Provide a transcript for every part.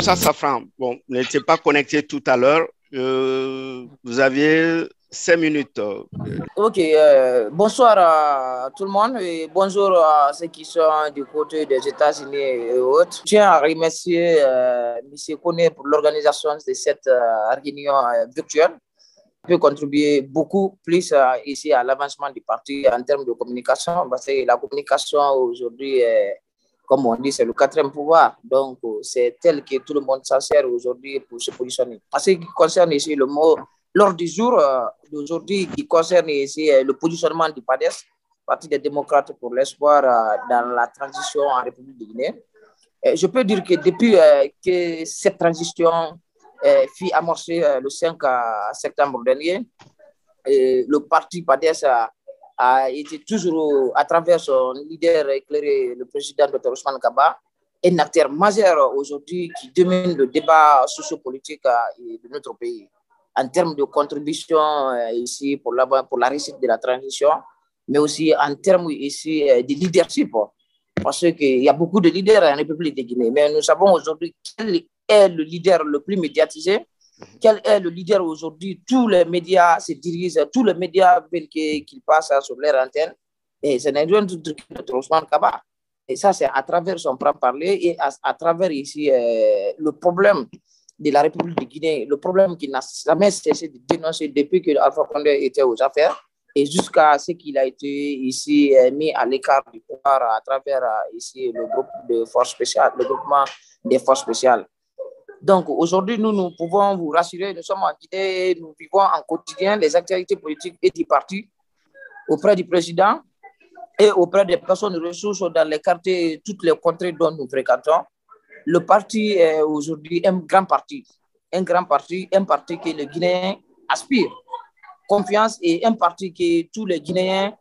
Moussa Safran, bon, n'était pas connecté tout à l'heure. Vous aviez 5 minutes. Ok, bonsoir à tout le monde et bonjour à ceux qui sont du côté des États-Unis et autres. Je tiens à remercier M. Koné pour l'organisation de cette réunion virtuelle. Peut contribuer beaucoup plus ici à l'avancement du parti en termes de communication, parce que la communication aujourd'hui, comme on dit, c'est le quatrième pouvoir. Donc, c'est tel que tout le monde s'en sert aujourd'hui pour se positionner. En ce qui concerne ici le mot, l'ordre du jour d'aujourd'hui qui concerne ici le positionnement du PADES, Parti des démocrates pour l'espoir dans la transition en République de Guinée. Je peux dire que depuis que cette transition fut amorcée le 5 septembre dernier, le parti PADES a été toujours, à travers son leader éclairé, le président Dr Ousmane Kaba, un acteur majeur aujourd'hui qui domine le débat sociopolitique de notre pays en termes de contribution ici pour la réussite de la transition, mais aussi en termes ici de leadership. Parce qu'il y a beaucoup de leaders en République de Guinée, mais nous savons aujourd'hui quel est le leader le plus médiatisé, quel est le leader aujourd'hui. Tous les médias se dirigent, tous les médias veulent qu'il passe sur leur antenne, et c'est un truc de Ousmane Kaba. Et ça, c'est à travers son franc-parler et à travers ici le problème de la République de Guinée, le problème qui n'a jamais cessé de dénoncer depuis que Alpha Condé était aux affaires, et jusqu'à ce qu'il a été ici mis à l'écart du pouvoir à travers ici le groupe de forces spéciales, le groupement des forces spéciales. Donc aujourd'hui, nous pouvons vous rassurer, nous sommes en Guinée, nous vivons en quotidien les actualités politiques et du parti auprès du président et auprès des personnes ressources dans les quartiers, toutes les contrées dont nous fréquentons. Le parti est aujourd'hui un parti que les Guinéens aspirent. Confiance et un parti que tous les Guinéens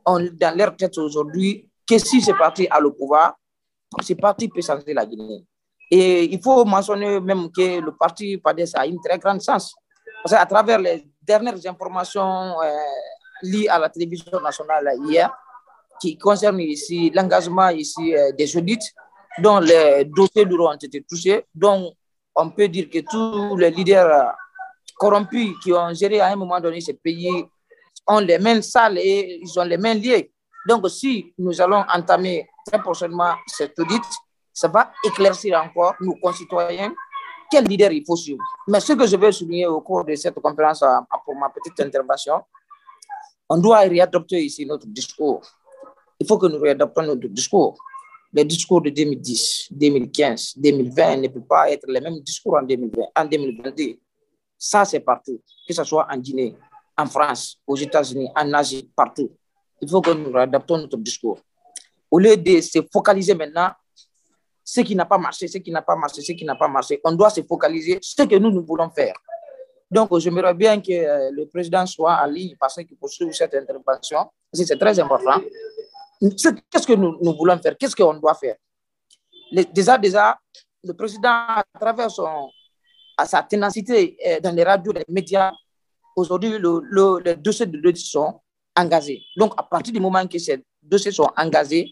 ont dans leur tête aujourd'hui, que si ce parti a le pouvoir, ce parti peut changer la Guinée. Et il faut mentionner même que le parti PADES a une très grande chance. Parce qu'à travers les dernières informations liées à la télévision nationale hier, qui concernent ici l'engagement ici des audits, dont les dossiers lourds ont été touchés, dont on peut dire que tous les leaders corrompus qui ont géré à un moment donné ces pays ont les mains sales et ils ont les mains liées. Donc, si nous allons entamer très prochainement cet audit, ça va éclaircir encore nos concitoyens quel leader il faut suivre. Mais ce que je vais souligner au cours de cette conférence pour ma petite intervention, on doit réadopter ici notre discours. Il faut que nous réadaptons notre discours. Les discours de 2010, 2015, 2020 ne peuvent pas être les mêmes discours en 2020, en 2022. Ça, c'est partout, que ce soit en Guinée, en France, aux États-Unis, en Asie, partout. Il faut que nous réadaptons notre discours. Au lieu de se focaliser maintenant, ce qui n'a pas marché, on doit se focaliser sur ce que nous voulons faire. Donc, j'aimerais bien que le président soit en ligne parce qu'il poursuit cette intervention. C'est très important. Qu'est-ce que nous voulons faire? Qu'est-ce qu'on doit faire? Déjà, le président, à travers sa ténacité dans les radios, les médias, aujourd'hui, les dossiers de l'audit sont engagés. Donc, à partir du moment que ces dossiers sont engagés,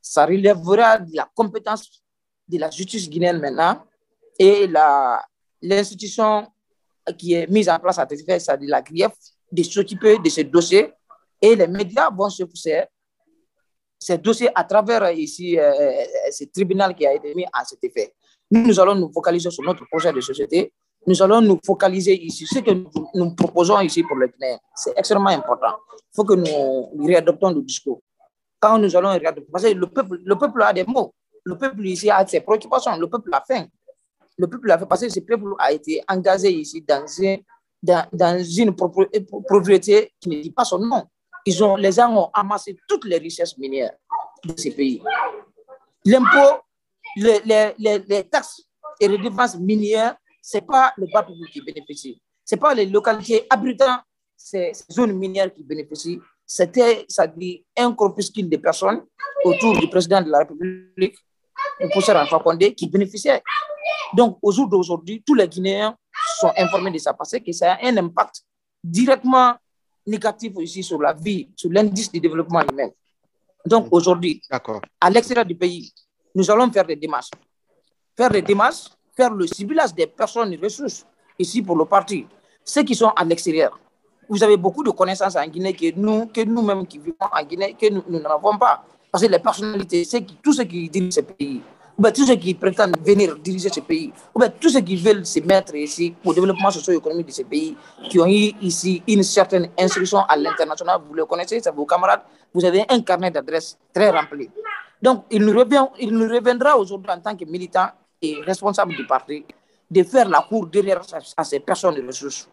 ça relèvera de la compétence de la justice guinéenne maintenant et l'institution qui est mise en place à cet effet, c'est-à-dire la GRIEF, de s'occuper de ces dossiers et les médias vont se pousser ces dossiers à travers ici ce tribunal qui a été mis à cet effet. Nous allons nous focaliser sur notre projet de société. Nous allons nous focaliser ici sur ce que nous proposons ici pour les Guinéens. C'est extrêmement important. Il faut que nous réadoptons le discours. Quand nous allons réadopter, parce que le peuple a des mots. Le peuple ici a ses préoccupations. Le peuple a faim. Le peuple a faim parce que ce peuple a été engagé ici dans une propriété qui ne dit pas son nom. Les gens ont amassé toutes les richesses minières de ces pays. L'impôt, les taxes et les dépenses minières, ce n'est pas le bas public qui bénéficie. Ce n'est pas les localités abritant ces zones minières qui bénéficient. C'était, ça dit, un corpuscule de personnes autour du président de la République, le professeur Alpha Condé, qui bénéficiaient. Donc, au jour d'aujourd'hui, tous les Guinéens sont informés de ça parce que ça a un impact directement négatif ici sur la vie, sur l'indice du développement humain. Donc aujourd'hui, à l'extérieur du pays, nous allons faire des démarches. Faire des démarches faire le ciblage des personnes ressources ici pour le parti. Ceux qui sont à l'extérieur. Vous avez beaucoup de connaissances en Guinée que nous-mêmes qui vivons en Guinée, que nous n'avons pas. Parce que les personnalités, tous ceux qui dirigent ce pays, ou bien tous ceux qui prétendent venir diriger ce pays, ou bien tous ceux qui veulent se mettre ici au développement socio-économique de ce pays, qui ont eu ici une certaine instruction à l'international, vous le connaissez, c'est vos camarades, vous avez un carnet d'adresses très rempli. Donc, il nous reviendra aujourd'hui en tant que militants et responsables du parti de faire la cour derrière à ces personnes de ressources.